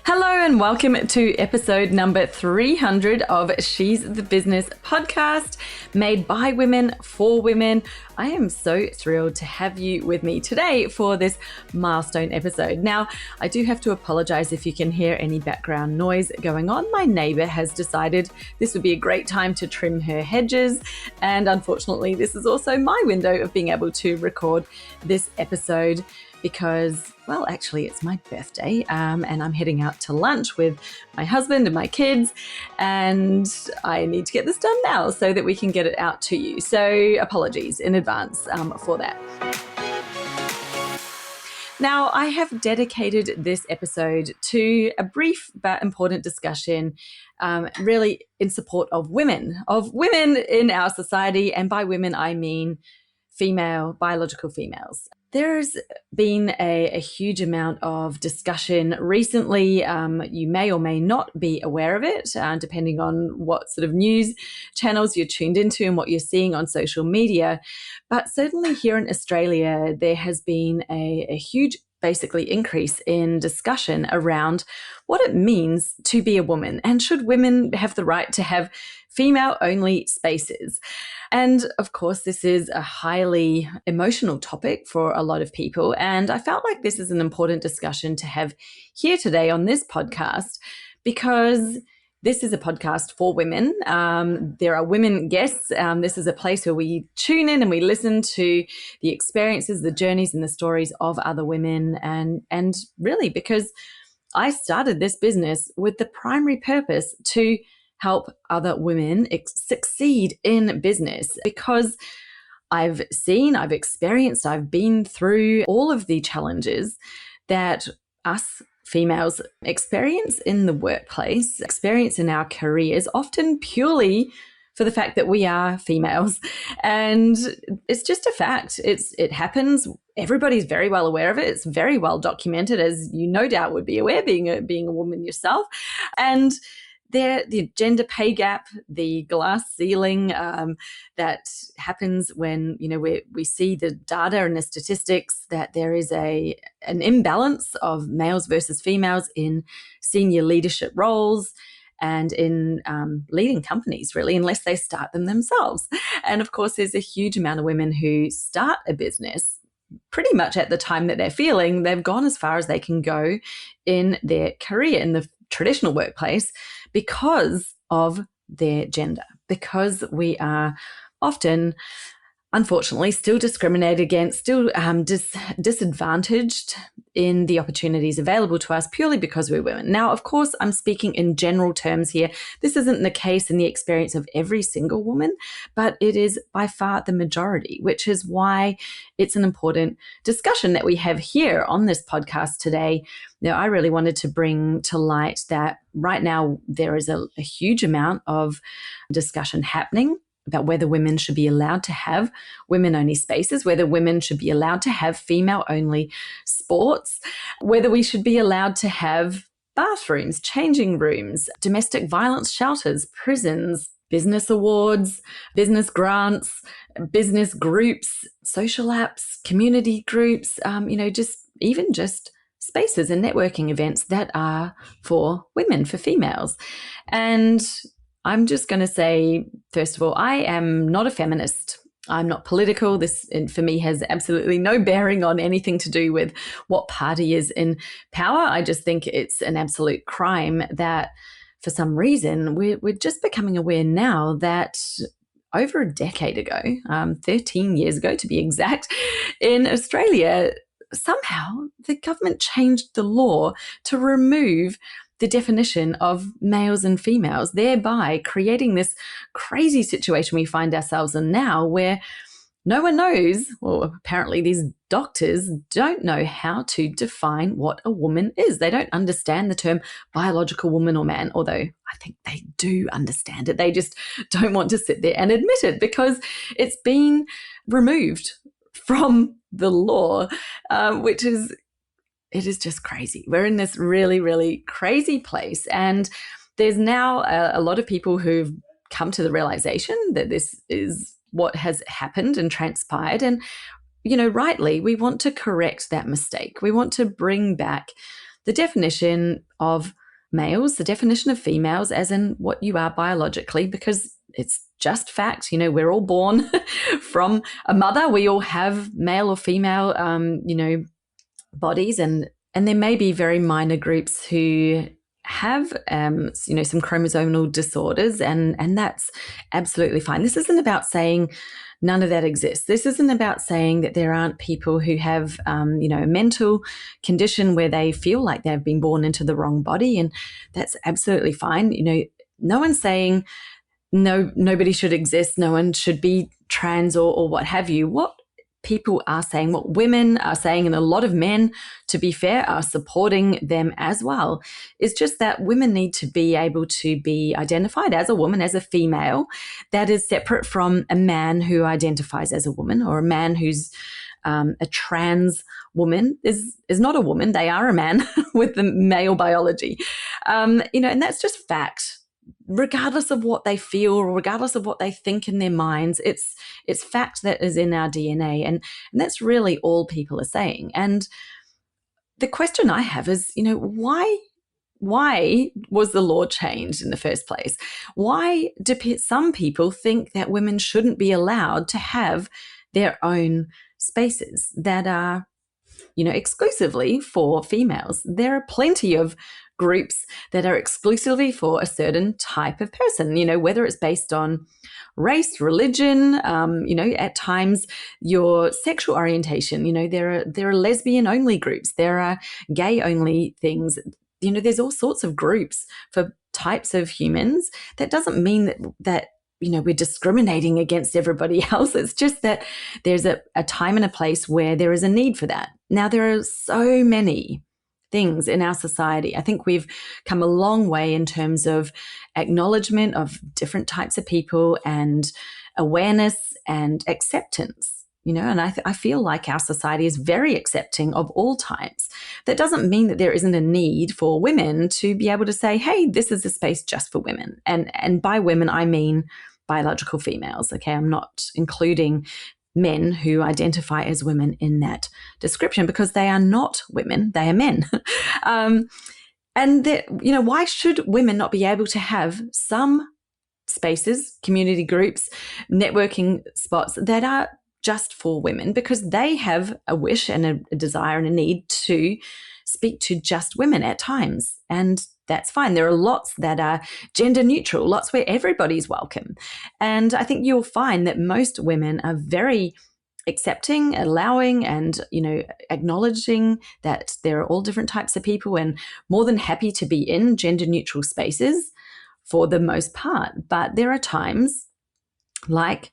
Hello and welcome to episode number 300 of She's the Business podcast, made by women for women. I am so thrilled to have you with me today for this milestone episode. Now, I do have to apologize if you can hear any background noise going on. My neighbor has decided this would be a great time to trim her hedges. And unfortunately, this is also my window of being able to record this episode because, well, actually it's my birthday and I'm heading out to lunch with my husband and my kids, and I need to get this done now so that we can get it out to you. So apologies in advance for that. Now, I have dedicated this episode to a brief but important discussion really in support of women in our society. And by women, I mean biological females. There's been a huge amount of discussion recently. You may or may not be aware of it, depending on what sort of news channels you're tuned into and what you're seeing on social media. But certainly here in Australia, there has been a huge basically increase in discussion around what it means to be a woman, and should women have the right to have female-only spaces. And of course, this is a highly emotional topic for a lot of people, and I felt like this is an important discussion to have here today on this podcast, because this is a podcast for women. There are women guests. This is a place where we tune in and we listen to the experiences, the journeys, and the stories of other women. And really, because I started this business with the primary purpose to help other women succeed in business, because I've seen, I've experienced, I've been through all of the challenges that us females experience in the workplace, experience in our careers, often purely for the fact that we are females. And it's just a fact. It happens. Everybody's very well aware of it. It's very well documented, as you no doubt would be aware, being a woman yourself. And the gender pay gap, the glass ceiling that happens when we see the data and the statistics that there is an imbalance of males versus females in senior leadership roles and in leading companies, really, unless they start them themselves. And of course, there's a huge amount of women who start a business pretty much at the time that they're feeling they've gone as far as they can go in their career in the traditional workplace because of their gender, because we are often, unfortunately, still discriminated against, still disadvantaged in the opportunities available to us purely because we're women. Now, of course, I'm speaking in general terms here. This isn't the case in the experience of every single woman, but it is by far the majority, which is why it's an important discussion that we have here on this podcast today. Now, I really wanted to bring to light that right now there is a huge amount of discussion happening about whether women should be allowed to have women-only spaces, whether women should be allowed to have female-only sports, whether we should be allowed to have bathrooms, changing rooms, domestic violence shelters, prisons, business awards, business grants, business groups, social apps, community groups, just spaces and networking events that are for women, for females. And I'm just going to say, first of all, I am not a feminist. I'm not political. This, for me, has absolutely no bearing on anything to do with what party is in power. I just think it's an absolute crime that, for some reason, we're just becoming aware now that over a decade ago, 13 years ago to be exact, in Australia, somehow the government changed the law to remove the definition of males and females, thereby creating this crazy situation we find ourselves in now, where no one knows, well, apparently these doctors don't know how to define what a woman is. They don't understand the term biological woman or man, although I think they do understand it. They just don't want to sit there and admit it because it's been removed from the law, which is just crazy. We're in this really, really crazy place. And there's now a lot of people who've come to the realization that this is what has happened and transpired. And, rightly, we want to correct that mistake. We want to bring back the definition of males, the definition of females, as in what you are biologically, because it's just fact. We're all born from a mother. We all have male or female, bodies, and there may be very minor groups who have some chromosomal disorders, and that's absolutely fine. This isn't about saying none of that exists. This isn't about saying that there aren't people who have a mental condition where they feel like they've been born into the wrong body, and that's absolutely fine. No one's saying nobody should exist, no one should be trans or what have you. What people are saying, what women are saying, and a lot of men, to be fair, are supporting them as well, is just that women need to be able to be identified as a woman, as a female, that is separate from a man who identifies as a woman, or a man who's a trans woman is not a woman. They are a man with the male biology, and that's just fact. Regardless of what they feel, or regardless of what they think in their minds, it's fact that is in our DNA, and that's really all people are saying. And the question I have is, why was the law changed in the first place? Why do some people think that women shouldn't be allowed to have their own spaces that are, exclusively for females? There are plenty of groups that are exclusively for a certain type of person, whether it's based on race, religion, at times your sexual orientation. There are lesbian only groups, there are gay only things. There's all sorts of groups for types of humans. That doesn't mean that we're discriminating against everybody else. It's just that there's a time and a place where there is a need for that. Now, there are so many things in our society. I think we've come a long way in terms of acknowledgement of different types of people and awareness and acceptance, and I feel like our society is very accepting of all types. That doesn't mean that there isn't a need for women to be able to say, hey, this is a space just for women. And by women, I mean biological females. Okay, I'm not including men who identify as women in that description, because they are not women, they are men. And that, why should women not be able to have some spaces, community groups, networking spots that are just for women, because they have a wish and a desire and a need to speak to just women at times. And that's fine. There are lots that are gender neutral, lots where everybody's welcome. And I think you'll find that most women are very accepting, allowing, and, acknowledging that there are all different types of people, and more than happy to be in gender neutral spaces for the most part. But there are times like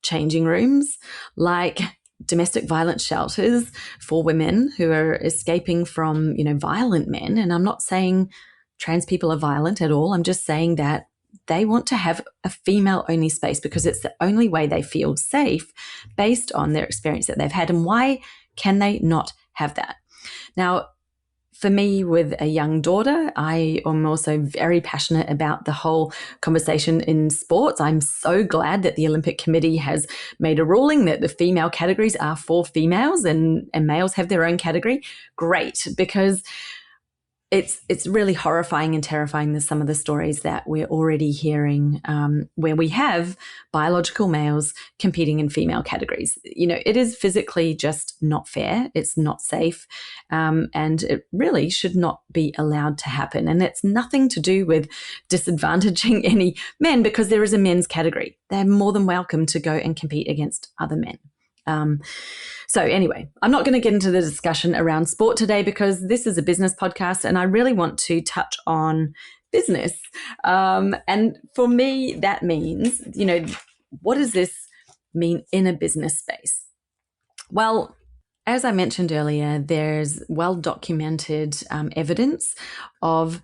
changing rooms, like domestic violence shelters for women who are escaping from, violent men. And I'm not saying trans people are violent at all. I'm just saying that they want to have a female-only space because it's the only way they feel safe based on their experience that they've had. And why can they not have that? Now, for me, with a young daughter, I am also very passionate about the whole conversation in sports. I'm so glad that the Olympic Committee has made a ruling that the female categories are for females and males have their own category. Great, because it's really horrifying and terrifying, some of the stories that we're already hearing, where we have biological males competing in female categories. It is physically just not fair. It's not safe. And it really should not be allowed to happen. And it's nothing to do with disadvantaging any men, because there is a men's category. They're more than welcome to go and compete against other men. So anyway, I'm not going to get into the discussion around sport today, because this is a business podcast and I really want to touch on business. And for me, that means, what does this mean in a business space? Well, as I mentioned earlier, there's well-documented evidence of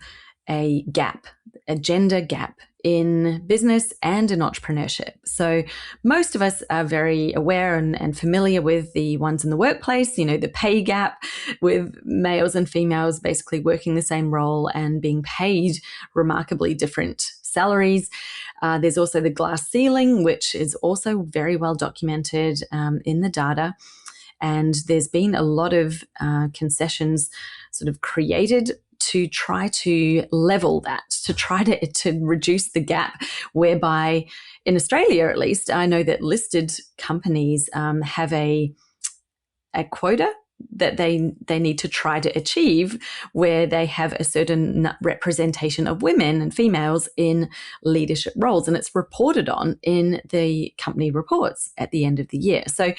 a gap, a gender gap in business and in entrepreneurship. So most of us are very aware and familiar with the ones in the workplace, the pay gap with males and females basically working the same role and being paid remarkably different salaries. There's also the glass ceiling, which is also very well documented in the data. And there's been a lot of concessions sort of created to try to level that, to try to reduce the gap, whereby in Australia, at least, I know that listed companies have a quota that they need to try to achieve, where they have a certain representation of women and females in leadership roles, and it's reported on in the company reports at the end of the year. So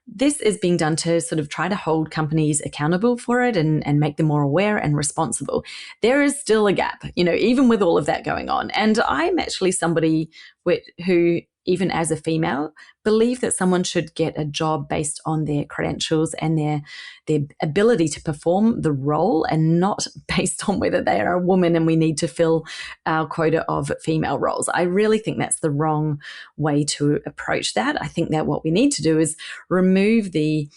this is being done to sort of try to hold companies accountable for it and make them more aware and responsible. There is still a gap, even with all of that going on. And I'm actually somebody who, even as a female, believe that someone should get a job based on their credentials and their ability to perform the role, and not based on whether they are a woman and we need to fill our quota of female roles. I really think that's the wrong way to approach that. I think that what we need to do is remove the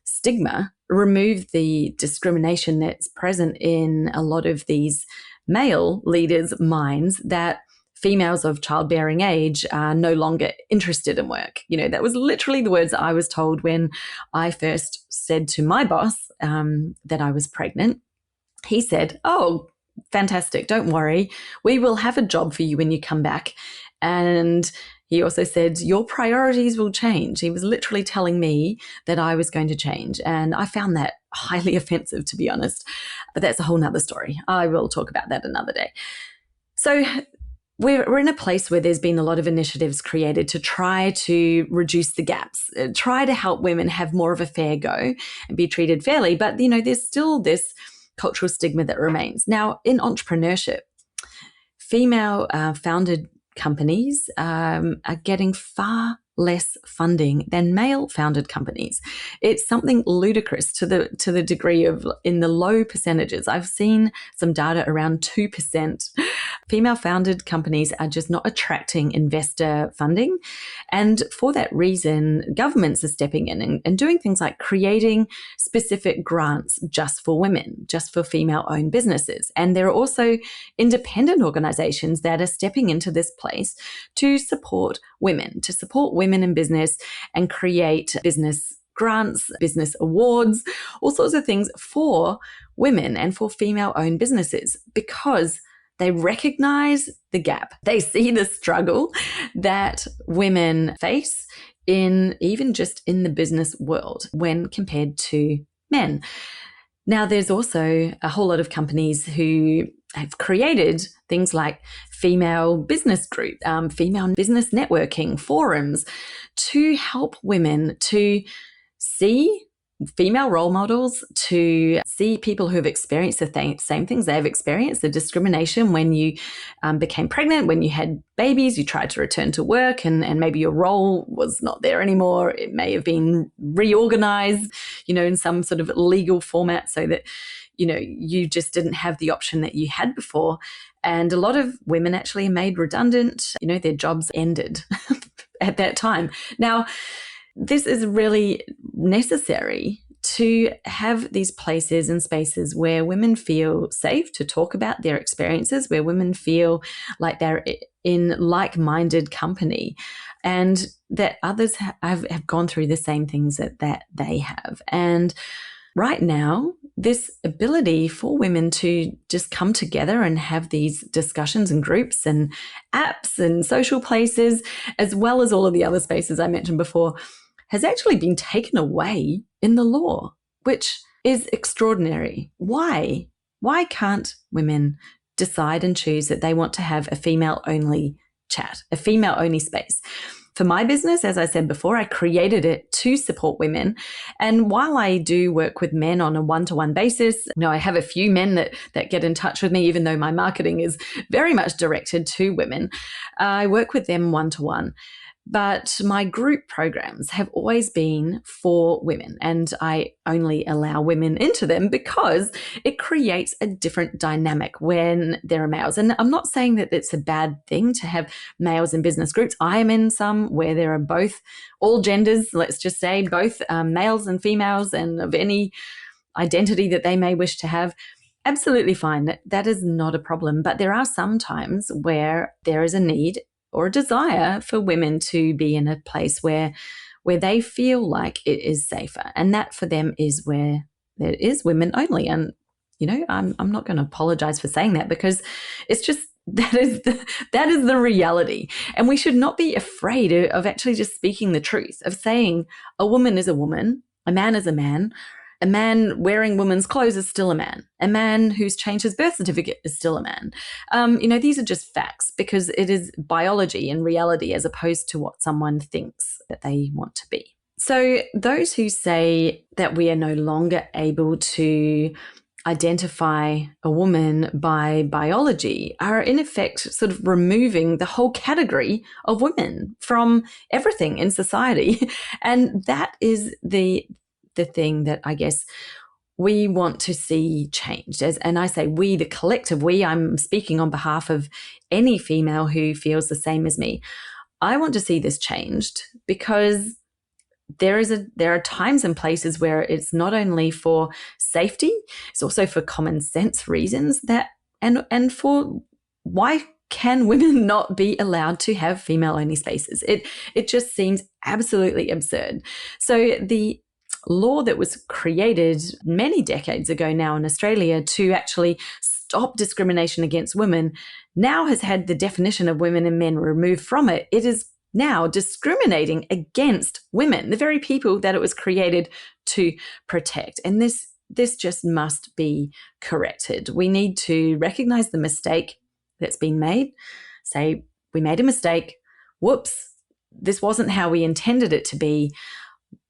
stigma, remove the discrimination that's present in a lot of these male leaders' minds, that females of childbearing age are no longer interested in work. That was literally the words that I was told when I first said to my boss that I was pregnant. He said, "Oh, fantastic. Don't worry. We will have a job for you when you come back." And he also said, "Your priorities will change." He was literally telling me that I was going to change. And I found that highly offensive, to be honest. But that's a whole nother story. I will talk about that another day. So we're in a place where there's been a lot of initiatives created to try to reduce the gaps, try to help women have more of a fair go and be treated fairly. But, there's still this cultural stigma that remains. Now, in entrepreneurship, female founded companies are getting far less funding than male founded companies. It's something ludicrous to the degree of, in the low percentages. I've seen some data around 2%. Female founded companies are just not attracting investor funding. And for that reason, governments are stepping in and doing things like creating specific grants just for women, just for female owned businesses. And there are also independent organizations that are stepping into this place to support women in business and create business grants, business awards, all sorts of things for women and for female-owned businesses, because they recognize the gap. They see the struggle that women face even just in the business world when compared to men. Now, there's also a whole lot of companies who have created things like female business group, female business networking forums, to help women to see female role models, to see people who have experienced the same things they have experienced, the discrimination when you became pregnant, when you had babies, you tried to return to work and maybe your role was not there anymore. It may have been reorganized, in some sort of legal format so that, you just didn't have the option that you had before. And a lot of women actually made redundant, their jobs ended at that time. Now, this is really necessary to have these places and spaces where women feel safe to talk about their experiences, where women feel like they're in like-minded company, and that others have gone through the same things that they have. And right now, this ability for women to just come together and have these discussions and groups and apps and social places, as well as all of the other spaces I mentioned before, has actually been taken away in the law, which is extraordinary. Why? Why can't women decide and choose that they want to have a female-only chat, a female-only space? For my business, as I said before, I created it to support women. And while I do work with men on a one-to-one basis, I have a few men that get in touch with me, even though my marketing is very much directed to women. I work with them one-to-one. But my group programs have always been for women, and I only allow women into them because it creates a different dynamic when there are males. And I'm not saying that it's a bad thing to have males in business groups. I am in some where there are both, all genders, let's just say, both males and females, and of any identity that they may wish to have. Absolutely fine. That is not a problem. But there are some times where there is a need or a desire for women to be in a place where they feel like it is safer. And that for them is where it is women only. And I'm not going to apologize for saying that, because it's just that is the reality. And we should not be afraid of actually just speaking the truth, of saying a woman is a woman, a man is a man. A man wearing women's clothes is still a man. A man who's changed his birth certificate is still a man. These are just facts, because it is biology and reality as opposed to what someone thinks that they want to be. So those who say that we are no longer able to identify a woman by biology are in effect sort of removing the whole category of women from everything in society. And that is the thing that I guess we want to see changed. And I say we, the collective we, I'm speaking on behalf of any female who feels the same as me. I want to see this changed, because there are times and places where it's not only for safety, it's also for common sense reasons that and for why can women not be allowed to have female only spaces? It just seems absolutely absurd. So the law that was created many decades ago now in Australia to actually stop discrimination against women now has had the definition of women and men removed from it. It is now discriminating against women, the very people that it was created to protect. And this just must be corrected. We need to recognize the mistake that's been made, say, we made a mistake, whoops, this wasn't how we intended it to be.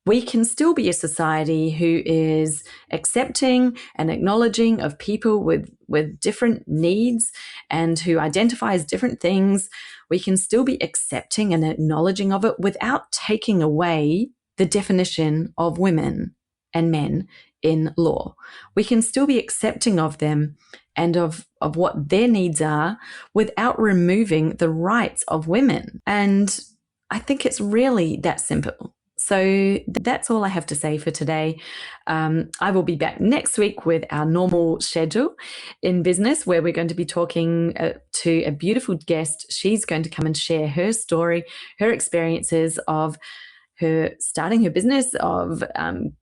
We can still be a society who is accepting and acknowledging of people with different needs and who identifies different things. We can still be accepting and acknowledging of it without taking away the definition of women and men in law. We can still be accepting of them and of what their needs are without removing the rights of women. And I think it's really that simple. So that's all I have to say for today. I will be back next week with our normal schedule in business, where we're going to be talking to a beautiful guest. She's going to come and share her story, her experiences of her starting her business, of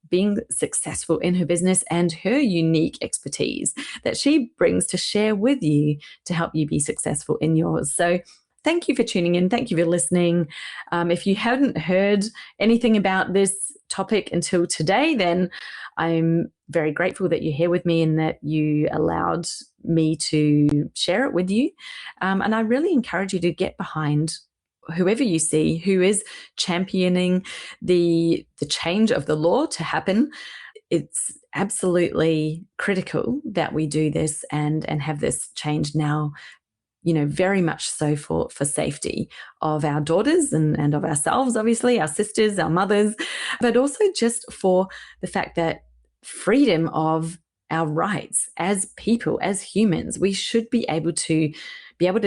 being successful in her business, and her unique expertise that she brings to share with you to help you be successful in yours. So thank you for tuning in. Thank you for listening. If you hadn't heard anything about this topic until today, then I'm very grateful that you're here with me and that you allowed me to share it with you. And I really encourage you to get behind whoever you see who is championing the change of the law to happen. It's absolutely critical that we do this and have this change now, very much so for safety of our daughters and of ourselves, obviously, our sisters, our mothers, but also just for the fact that freedom of our rights as people, as humans, we should be able to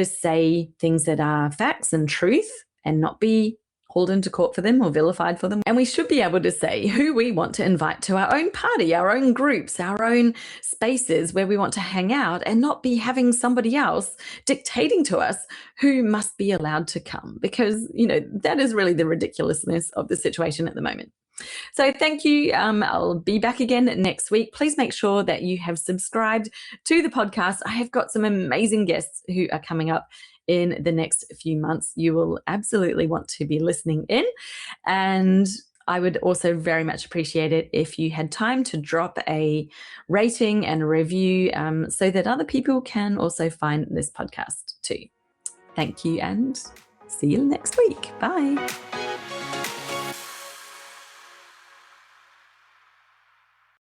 say things that are facts and truth and not be hauled into court for them or vilified for them. And we should be able to say who we want to invite to our own party, our own groups, our own spaces where we want to hang out, and not be having somebody else dictating to us who must be allowed to come, because, that is really the ridiculousness of the situation at the moment. So thank you. I'll be back again next week. Please make sure that you have subscribed to the podcast. I have got some amazing guests who are coming up in the next few months. You will absolutely want to be listening in. And I would also very much appreciate it if you had time to drop a rating and a review so that other people can also find this podcast too. Thank you, and see you next week. Bye.